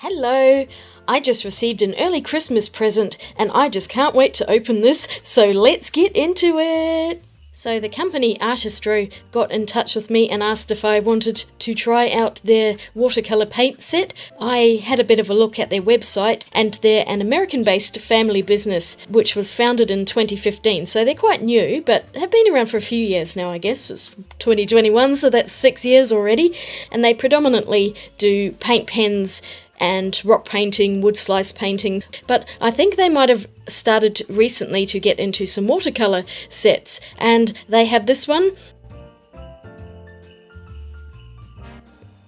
Hello! I just received an early Christmas present and I just can't wait to open this, so let's get into it! So the company Artistro got in touch with me and asked if I wanted to try out their watercolour paint set. I had a bit of a look at their website and they're an American-based family business which was founded in 2015, so they're quite new but have been around for a few years now, I guess. It's 2021, so that's 6 years already, and they predominantly do paint pens and rock painting, wood slice painting, but I think they might have started recently to get into some watercolour sets, and they have this one.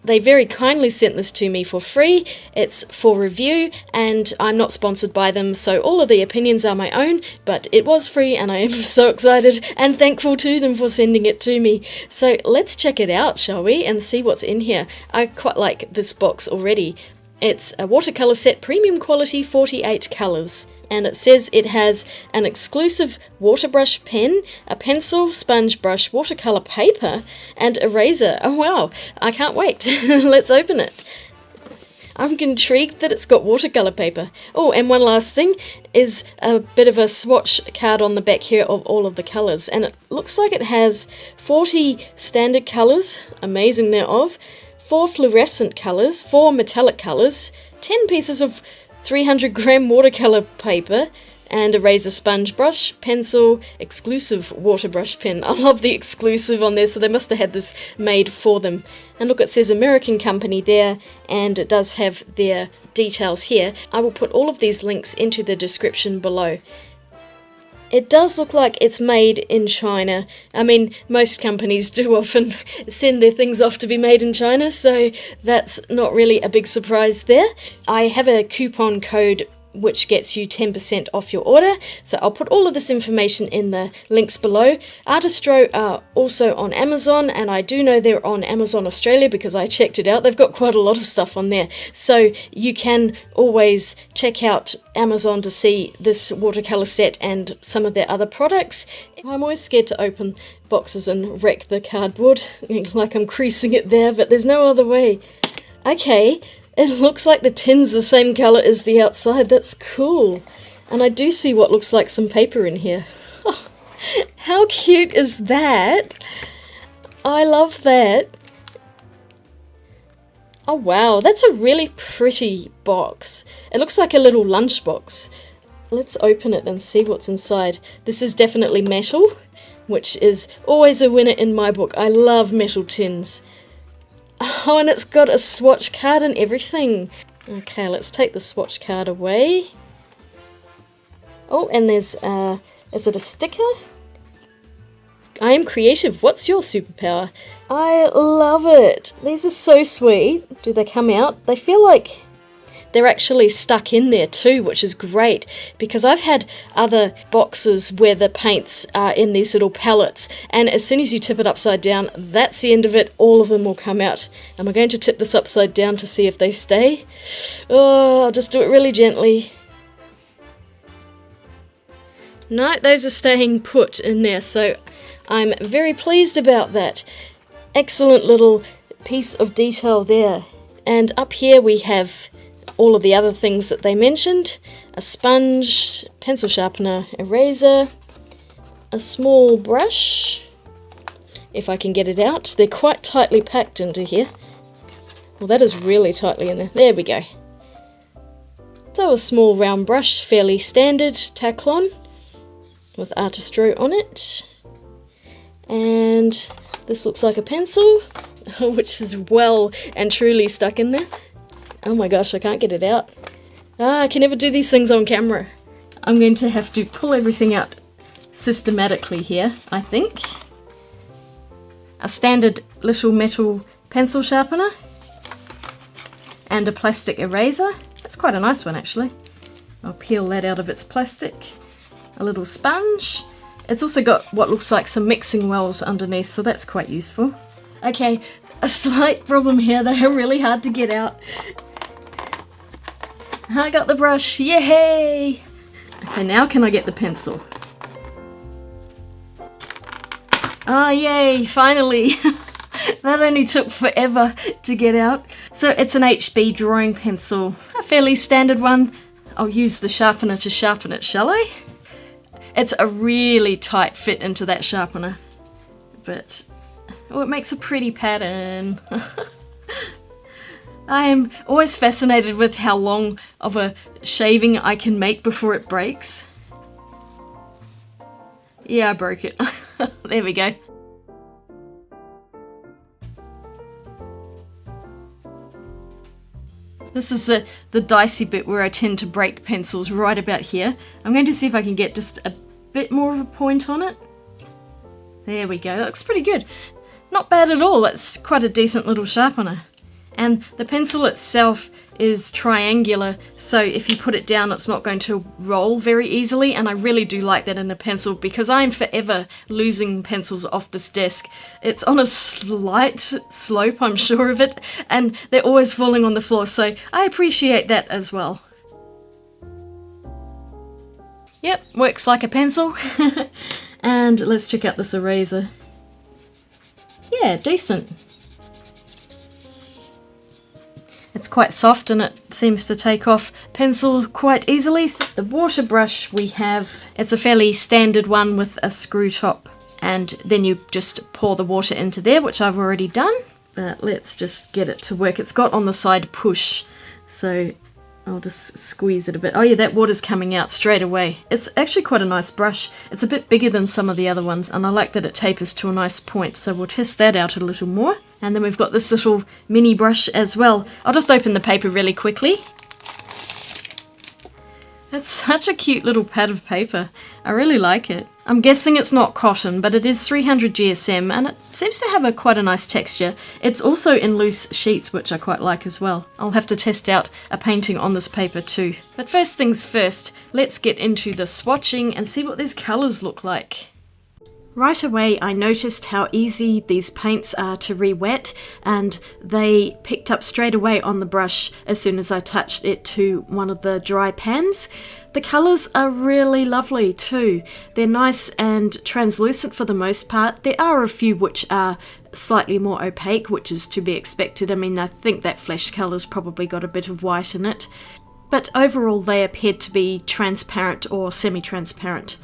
They very kindly sent this to me for free. It's for review and I'm not sponsored by them, so all of the opinions are my own, but it was free and I am so excited and thankful to them for sending it to me. So let's check it out, shall we, and see what's in here. I quite like this box already. It's a watercolour set, premium quality, 48 colours. And it says it has an exclusive water brush pen, a pencil, sponge brush, watercolour paper, and eraser. Oh wow, I can't wait. Let's open it. I'm intrigued that it's got watercolour paper. Oh, and one last thing is a bit of a swatch card on the back here of all of the colours. And it looks like it has 40 standard colours, amazing thereof, 4 fluorescent colours, 4 metallic colours, 10 pieces of 300 gram watercolour paper, and a razor sponge brush, pencil, exclusive water brush pen. I love the exclusive on there, so they must have had this made for them. And look, it says American company there, and it does have their details here. I will put all of these links into the description below. It does look like it's made in China. I mean, most companies do often send their things off to be made in China, so that's not really a big surprise there. I have a coupon code which gets you 10% off your order, so I'll put all of this information in the links below. Artistro are also on Amazon, and I do know they're on Amazon Australia because I checked it out. They've got quite a lot of stuff on there, so you can always check out Amazon to see this watercolour set and some of their other products. I'm always scared to open boxes and wreck the cardboard, like I'm creasing it there, but there's no other way. Okay. It looks like the tin's the same colour as the outside. That's cool. And I do see what looks like some paper in here. How cute is that? I love that. Oh wow, that's a really pretty box. It looks like a little lunchbox. Let's open it and see what's inside. This is definitely metal, which is always a winner in my book. I love metal tins. Oh, and it's got a swatch card and everything. Okay, let's take the swatch card away. Oh, and there's, is it a sticker? I am creative. What's your superpower? I love it. These are so sweet. Do they come out? They feel like they're actually stuck in there too, which is great, because I've had other boxes where the paints are in these little pellets, and as soon as you tip it upside down, that's the end of it. All of them will come out. Am I going to tip this upside down to see if they stay? Oh, I'll just do it really gently. No, those are staying put in there, so I'm very pleased about that. Excellent little piece of detail there. And up here we have all of the other things that they mentioned. A sponge, pencil sharpener, eraser, a small brush, if I can get it out. They're quite tightly packed into here. Well, that is really tightly in there. There we go. So a small round brush, fairly standard Taklon, with Artistro on it. And this looks like a pencil, which is well and truly stuck in there. Oh my gosh, I can't get it out. I can never do these things on camera. I'm going to have to pull everything out systematically here, I think. A standard little metal pencil sharpener. And a plastic eraser. That's quite a nice one, actually. I'll peel that out of its plastic. A little sponge. It's also got what looks like some mixing wells underneath, so that's quite useful. Okay, a slight problem here. They are really hard to get out. I got the brush, yay! Okay, now can I get the pencil? Ah, yay, finally! That only took forever to get out. So it's an HB drawing pencil, a fairly standard one. I'll use the sharpener to sharpen it, shall I? It's a really tight fit into that sharpener, but oh, it makes a pretty pattern. I am always fascinated with how long of a shaving I can make before it breaks. Yeah, I broke it. There we go. This is the dicey bit where I tend to break pencils, right about here. I'm going to see if I can get just a bit more of a point on it. There we go, that looks pretty good. Not bad at all, it's quite a decent little sharpener. And the pencil itself is triangular, so if you put it down it's not going to roll very easily, and I really do like that in a pencil because I'm forever losing pencils off this desk. It's on a slight slope, I'm sure of it, and they're always falling on the floor, so I appreciate that as well. Yep, works like a pencil. And let's check out this eraser. Yeah, decent. It's quite soft and it seems to take off pencil quite easily. So the water brush we have, it's a fairly standard one with a screw top, and then you just pour the water into there, which I've already done. But let's just get it to work. It's got on the side push, so I'll just squeeze it a bit. Oh yeah, that water's coming out straight away. It's actually quite a nice brush. It's a bit bigger than some of the other ones, and I like that it tapers to a nice point, so we'll test that out a little more. And then we've got this little mini brush as well. I'll just open the paper really quickly. It's such a cute little pad of paper. I really like it. I'm guessing it's not cotton, but it is 300 GSM and it seems to have quite a nice texture. It's also in loose sheets, which I quite like as well. I'll have to test out a painting on this paper too. But first things first, let's get into the swatching and see what these colours look like. Right away I noticed how easy these paints are to re-wet, and they picked up straight away on the brush as soon as I touched it to one of the dry pans. The colours are really lovely too. They're nice and translucent for the most part. There are a few which are slightly more opaque, which is to be expected. I mean, I think that flesh colour's probably got a bit of white in it. But overall they appeared to be transparent or semi-transparent.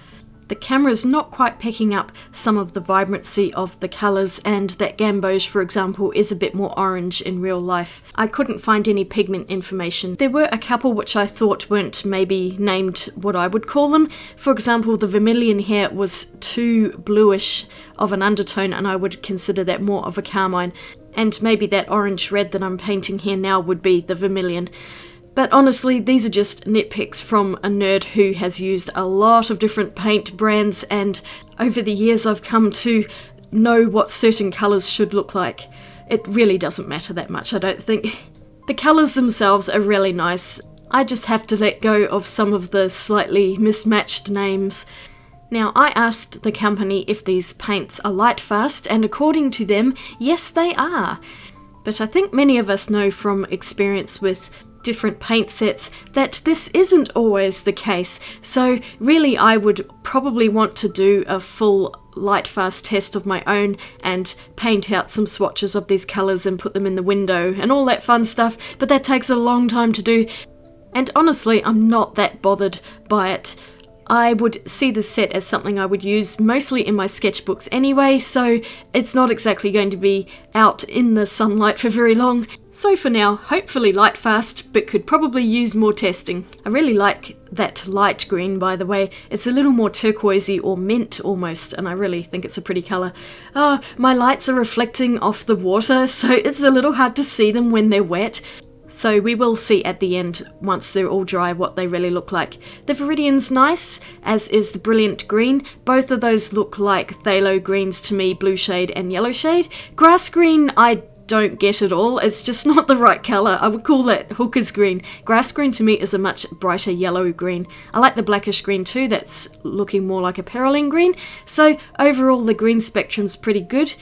The camera's not quite picking up some of the vibrancy of the colours, and that gamboge, for example, is a bit more orange in real life. I couldn't find any pigment information. There were a couple which I thought weren't maybe named what I would call them. For example, the vermilion here was too bluish of an undertone, and I would consider that more of a carmine. And maybe that orange red that I'm painting here now would be the vermilion. But honestly, these are just nitpicks from a nerd who has used a lot of different paint brands, and over the years I've come to know what certain colours should look like. It really doesn't matter that much, I don't think. The colours themselves are really nice. I just have to let go of some of the slightly mismatched names. Now, I asked the company if these paints are light fast, and according to them, yes they are. But I think many of us know from experience with different paint sets that this isn't always the case, so really I would probably want to do a full light fast test of my own and paint out some swatches of these colours and put them in the window and all that fun stuff, but that takes a long time to do, and honestly I'm not that bothered by it. I would see the set as something I would use mostly in my sketchbooks anyway, so it's not exactly going to be out in the sunlight for very long. So for now, hopefully light fast, but could probably use more testing. I really like that light green, by the way. It's a little more turquoisey or mint almost, and I really think it's a pretty colour. Oh, my lights are reflecting off the water, so it's a little hard to see them when they're wet. So we will see at the end, once they're all dry, what they really look like. The Viridian's nice, as is the Brilliant Green. Both of those look like phthalo greens to me, blue shade and yellow shade. Grass green, I don't get at all. It's just not the right colour. I would call that hooker's green. Grass green to me is a much brighter yellow green. I like the blackish green too, that's looking more like a Perylene green. So overall the green spectrum's pretty good.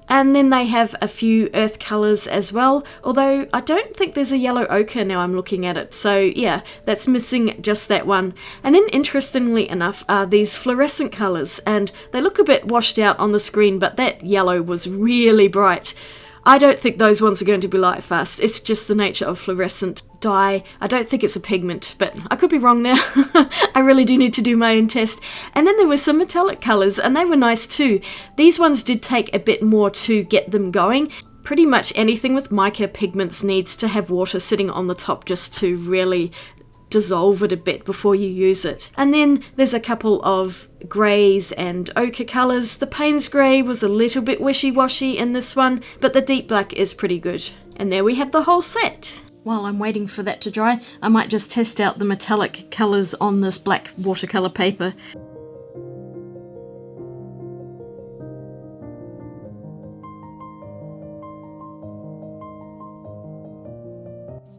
And then they have a few earth colours as well, although I don't think there's a yellow ochre now I'm looking at it. So yeah, that's missing just that one. And then interestingly enough are these fluorescent colours, and they look a bit washed out on the screen, but that yellow was really bright. I don't think those ones are going to be light fast. It's just the nature of fluorescent dye. I don't think it's a pigment, but I could be wrong there. I really do need to do my own test. And then there were some metallic colours, and they were nice too. These ones did take a bit more to get them going. Pretty much anything with mica pigments needs to have water sitting on the top just to really dissolve it a bit before you use it. And then there's a couple of greys and ochre colours. The Payne's grey was a little bit wishy-washy in this one, but the deep black is pretty good. And there we have the whole set. While I'm waiting for that to dry, I might just test out the metallic colours on this black watercolour paper.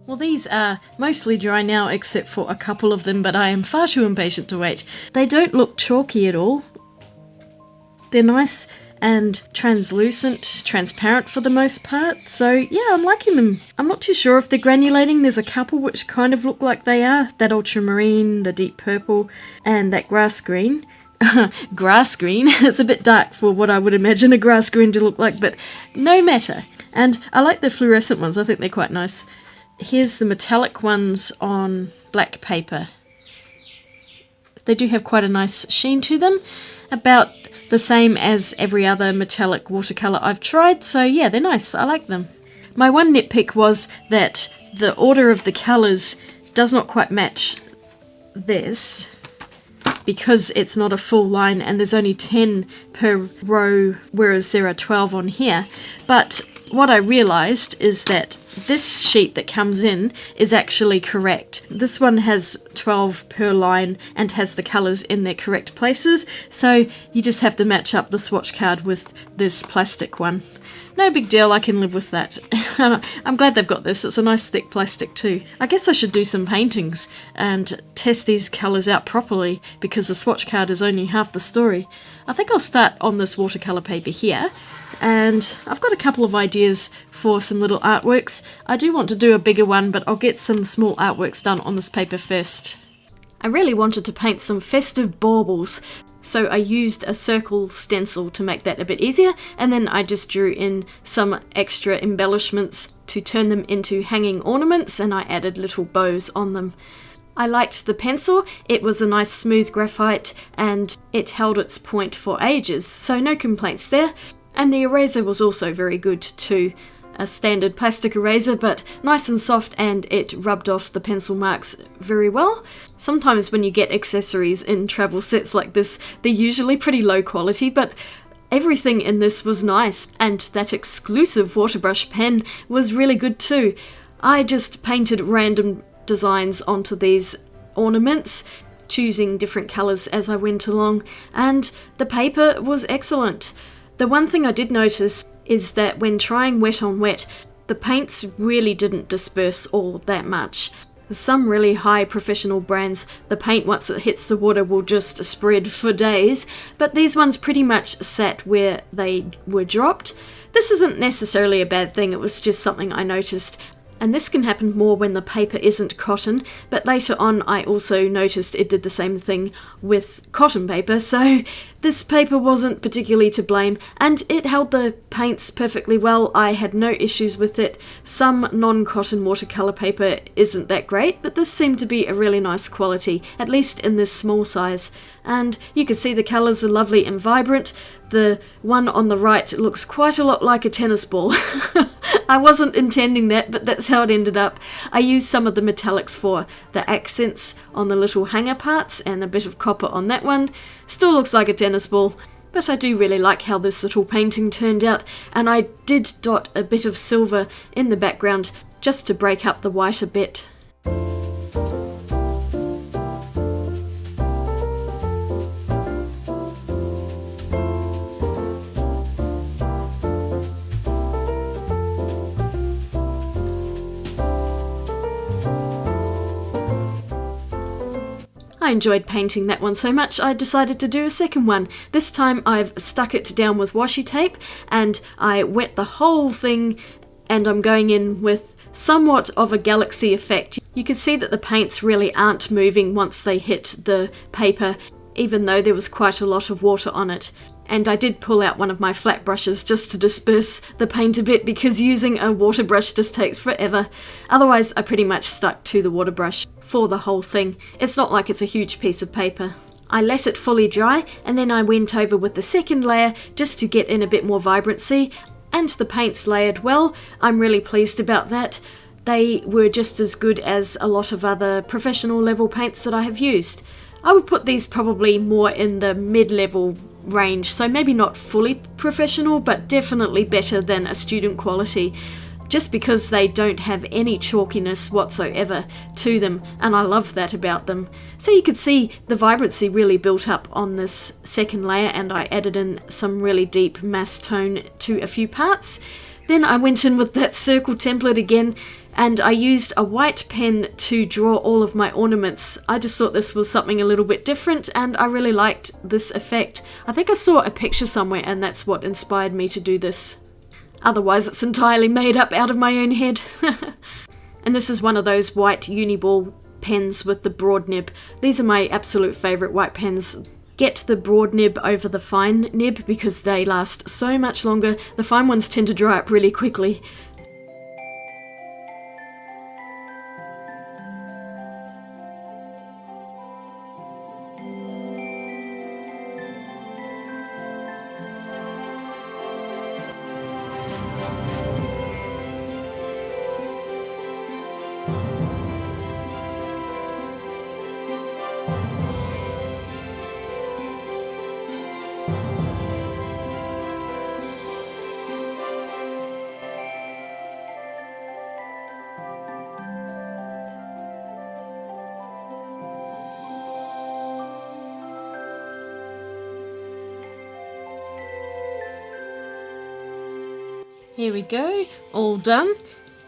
Well, these are mostly dry now except for a couple of them, but I am far too impatient to wait. They don't look chalky at all. They're nice and translucent, transparent for the most part, so yeah, I'm liking them. I'm not too sure if they're granulating. There's a couple which kind of look like they are. That ultramarine, the deep purple, and that grass green. Grass green. It's a bit dark for what I would imagine a grass green to look like, but no matter. And I like the fluorescent ones. I think they're quite nice. Here's the metallic ones on black paper. They do have quite a nice sheen to them, about the same as every other metallic watercolour I've tried, so yeah, they're nice. I like them. My one nitpick was that the order of the colours does not quite match this, because it's not a full line and there's only 10 per row, whereas there are 12 on here. But what I realised is that this sheet that comes in is actually correct. This one has 12 per line and has the colours in their correct places, so you just have to match up the swatch card with this plastic one. No big deal, I can live with that. I'm glad they've got this. It's a nice thick plastic too. I guess I should do some paintings and test these colours out properly, because the swatch card is only half the story. I think I'll start on this watercolour paper here, and I've got a couple of ideas for some little artworks. I do want to do a bigger one, but I'll get some small artworks done on this paper first. I really wanted to paint some festive baubles, so I used a circle stencil to make that a bit easier, and then I just drew in some extra embellishments to turn them into hanging ornaments, and I added little bows on them. I liked the pencil. It was a nice smooth graphite and it held its point for ages, so no complaints there. And the eraser was also very good too. A standard plastic eraser, but nice and soft, and it rubbed off the pencil marks very well. Sometimes when you get accessories in travel sets like this, they're usually pretty low quality, but everything in this was nice, and that exclusive waterbrush pen was really good too. I just painted random designs onto these ornaments, choosing different colours as I went along, and the paper was excellent. The one thing I did notice is that when trying wet on wet, the paints really didn't disperse all that much. Some really high professional brands, the paint once it hits the water will just spread for days, but these ones pretty much sat where they were dropped. This isn't necessarily a bad thing, it was just something I noticed. And this can happen more when the paper isn't cotton, but later on I also noticed it did the same thing with cotton paper, so this paper wasn't particularly to blame, and it held the paints perfectly well. I had no issues with it. Some non-cotton watercolour paper isn't that great, but this seemed to be a really nice quality, at least in this small size. And you can see the colours are lovely and vibrant. The one on the right looks quite a lot like a tennis ball. I wasn't intending that, but that's how it ended up. I used some of the metallics for the accents on the little hanger parts and a bit of copper on that one. Still looks like a tennis ball, but I do really like how this little painting turned out, and I did dot a bit of silver in the background just to break up the white a bit. I enjoyed painting that one so much I decided to do a second one. This time I've stuck it down with washi tape and I wet the whole thing, and I'm going in with somewhat of a galaxy effect. You can see that the paints really aren't moving once they hit the paper, even though there was quite a lot of water on it. And I did pull out one of my flat brushes just to disperse the paint a bit, because using a water brush just takes forever. Otherwise I pretty much stuck to the water brush for the whole thing. It's not like it's a huge piece of paper. I let it fully dry and then I went over with the second layer just to get in a bit more vibrancy, and the paints layered well. I'm really pleased about that. They were just as good as a lot of other professional level paints that I have used. I would put these probably more in the mid-level range, so maybe not fully professional, but definitely better than a student quality, just because they don't have any chalkiness whatsoever to them, and I love that about them. So you could see the vibrancy really built up on this second layer, and I added in some really deep mass tone to a few parts. Then I went in with that circle template again, and I used a white pen to draw all of my ornaments. I just thought this was something a little bit different, and I really liked this effect. I think I saw a picture somewhere and that's what inspired me to do this. Otherwise it's entirely made up out of my own head. And this is one of those white uniball pens with the broad nib. These are my absolute favourite white pens. Get the broad nib over the fine nib because they last so much longer. The fine ones tend to dry up really quickly. Here we go, all done.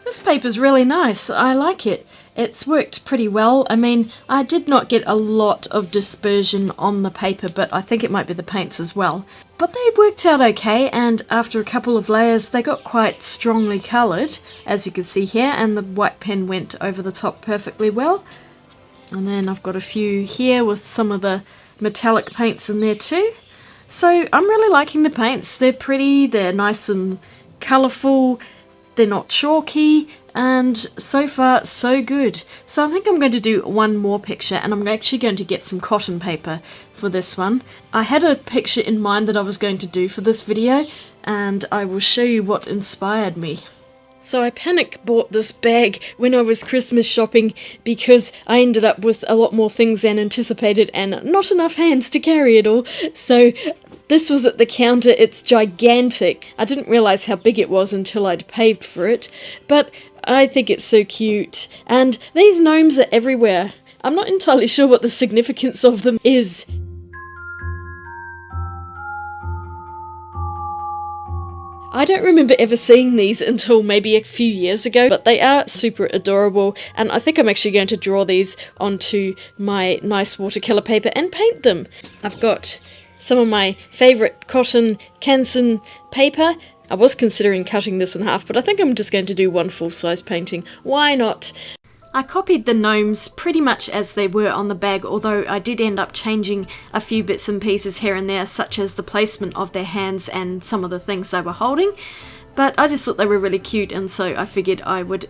This paper's really nice, I like it. It's worked pretty well. I mean, I did not get a lot of dispersion on the paper, but I think it might be the paints as well. But they worked out okay, and after a couple of layers they got quite strongly coloured, as you can see here, and the white pen went over the top perfectly well. And then I've got a few here with some of the metallic paints in there too. So I'm really liking the paints. They're pretty, they're nice and colourful, they're not chalky, and so far so good. So I think I'm going to do one more picture, and I'm actually going to get some cotton paper for this one. I had a picture in mind that I was going to do for this video, and I will show you what inspired me. So I panic bought this bag when I was Christmas shopping because I ended up with a lot more things than anticipated and not enough hands to carry it all. So this was at the counter. It's gigantic. I didn't realise how big it was until I'd paid for it, but I think it's so cute. And these gnomes are everywhere. I'm not entirely sure what the significance of them is. I don't remember ever seeing these until maybe a few years ago, but they are super adorable, and I think I'm actually going to draw these onto my nice watercolour paper and paint them. I've got some of my favourite cotton Canson paper. I was considering cutting this in half, but I think I'm just going to do one full-size painting. Why not? I copied the gnomes pretty much as they were on the bag, although I did end up changing a few bits and pieces here and there, such as the placement of their hands and some of the things they were holding. But I just thought they were really cute, and so I figured I would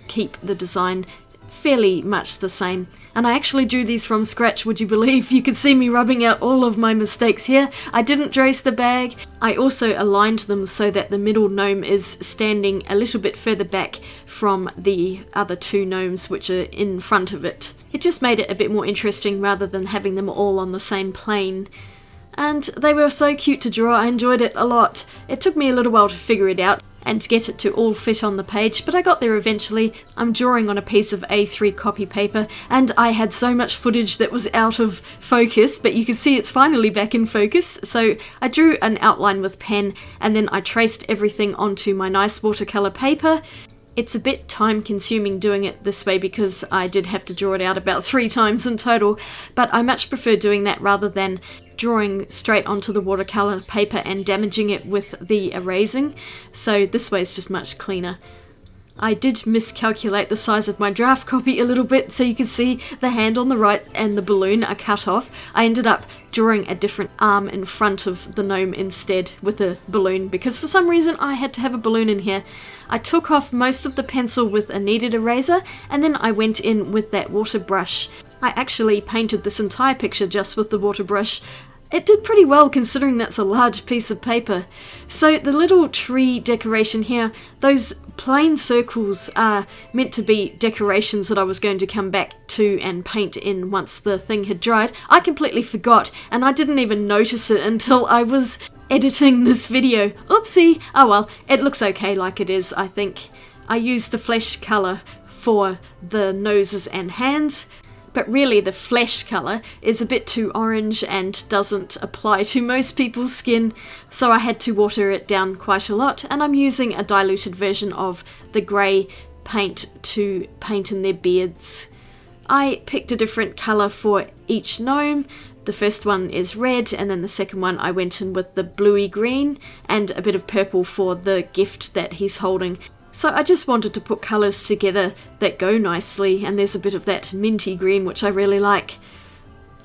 keep the design fairly much the same. And I actually drew these from scratch, would you believe? You can see me rubbing out all of my mistakes here. I didn't trace the bag. I also aligned them so that the middle gnome is standing a little bit further back from the other two gnomes which are in front of it. It just made it a bit more interesting rather than having them all on the same plane. And they were so cute to draw. I enjoyed it a lot. It took me a little while to figure it out and to get it to all fit on the page, but I got there eventually. I'm drawing on a piece of A3 copy paper, and I had so much footage that was out of focus, but you can see it's finally back in focus. So I drew an outline with pen, and then I traced everything onto my nice watercolour paper. It's a bit time consuming doing it this way because I did have to draw it out about 3 times in total, but I much prefer doing that rather than drawing straight onto the watercolour paper and damaging it with the erasing. So this way is just much cleaner. I did miscalculate the size of my draft copy a little bit, so you can see the hand on the right and the balloon are cut off. I ended up drawing a different arm in front of the gnome instead with a balloon, because for some reason I had to have a balloon in here. I took off most of the pencil with a kneaded eraser, and then I went in with that water brush. I actually painted this entire picture just with the water brush. It did pretty well considering that's a large piece of paper. So the little tree decoration here, those plain circles are meant to be decorations that I was going to come back to and paint in once the thing had dried. I completely forgot, and I didn't even notice it until I was editing this video. Oopsie! Oh well, it looks okay like it is, I think. I used the flesh colour for the noses and hands, but really the flesh colour is a bit too orange and doesn't apply to most people's skin, so I had to water it down quite a lot, and I'm using a diluted version of the grey paint to paint in their beards. I picked a different colour for each gnome. The first one is red, and then the second one I went in with the bluey green and a bit of purple for the gift that he's holding. So I just wanted to put colours together that go nicely, and there's a bit of that minty green which I really like.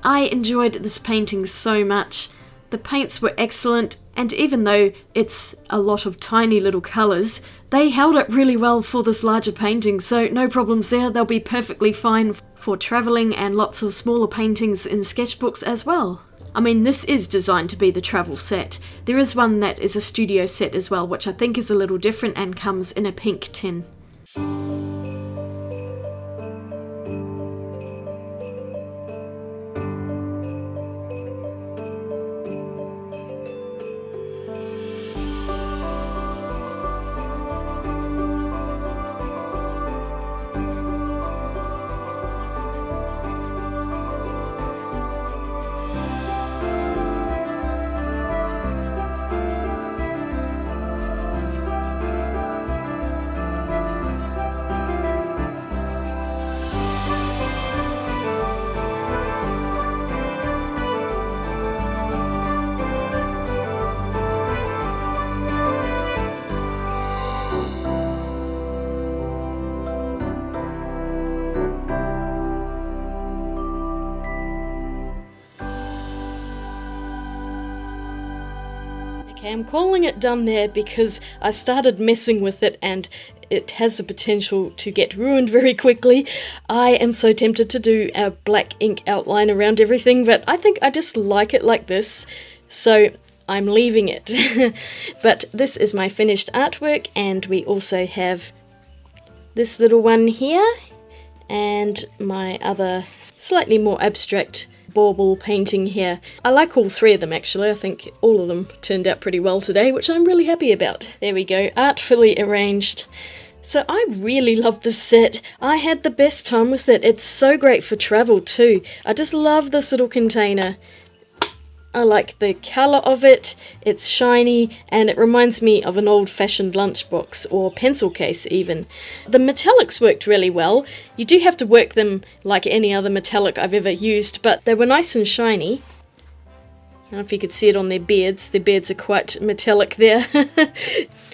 I enjoyed this painting so much. The paints were excellent, and even though it's a lot of tiny little colours, they held up really well for this larger painting, so no problems there. They'll be perfectly fine for travelling and lots of smaller paintings in sketchbooks as well. I mean, this is designed to be the travel set. There is one that is a studio set as well, which I think is a little different and comes in a pink tin. Okay, I'm calling it done there because I started messing with it and it has the potential to get ruined very quickly. I am so tempted to do a black ink outline around everything, but I think I just like it like this, so I'm leaving it. But this is my finished artwork, and we also have this little one here, and my other slightly more abstract bauble painting here. I like all 3 of them actually. I think all of them turned out pretty well today, which I'm really happy about. There we go, artfully arranged. So I really love this set. I had the best time with it. It's so great for travel too. I just love this little container. I like the colour of it, it's shiny, and it reminds me of an old-fashioned lunchbox or pencil case even. The metallics worked really well. You do have to work them like any other metallic I've ever used, but they were nice and shiny. I don't know if you could see it on their beards. Their beards are quite metallic there.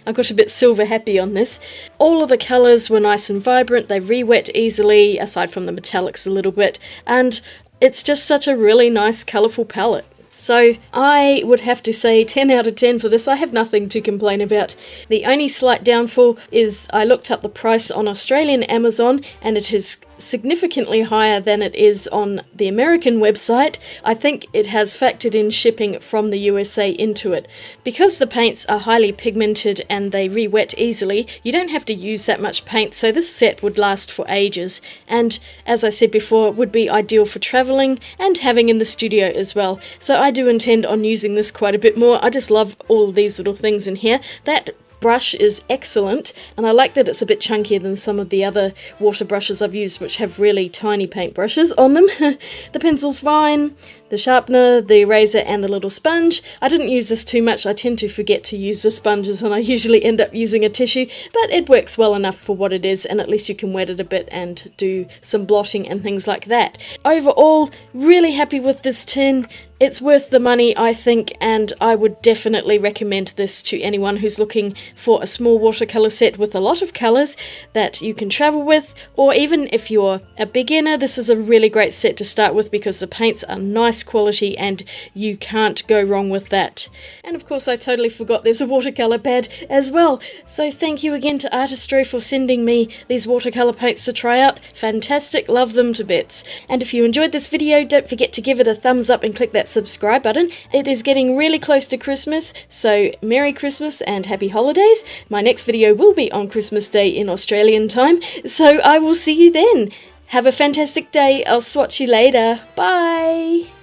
I got a bit silver happy on this. All of the colours were nice and vibrant, they re-wet easily, aside from the metallics a little bit, and it's just such a really nice colourful palette. So I would have to say 10 out of 10 for this. I have nothing to complain about. The only slight downfall is I looked up the price on Australian Amazon and it is significantly higher than it is on the American website. I think it has factored in shipping from the USA into it. Because the paints are highly pigmented and they re-wet easily, you don't have to use that much paint, so this set would last for ages, and as I said before, would be ideal for travelling and having in the studio as well. So I do intend on using this quite a bit more. I just love all of these little things in here. That brush is excellent, and I like that it's a bit chunkier than some of the other water brushes I've used, which have really tiny paint brushes on them. The pencil's fine, the sharpener, the eraser, and the little sponge. I didn't use this too much. I tend to forget to use the sponges and I usually end up using a tissue, but it works well enough for what it is, and at least you can wet it a bit and do some blotting and things like that. Overall, really happy with this tin. It's worth the money, I think, and I would definitely recommend this to anyone who's looking for a small watercolour set with a lot of colours that you can travel with, or even if you're a beginner, this is a really great set to start with because the paints are nice quality and you can't go wrong with that. And of course I totally forgot there's a watercolour pad as well, so thank you again to Artistro for sending me these watercolour paints to try out. Fantastic, love them to bits. And if you enjoyed this video, don't forget to give it a thumbs up and click that subscribe button. It is getting really close to Christmas, so Merry Christmas and Happy Holidays. My next video will be on Christmas Day in Australian time, so I will see you then. Have a fantastic day. I'll swatch you later. Bye!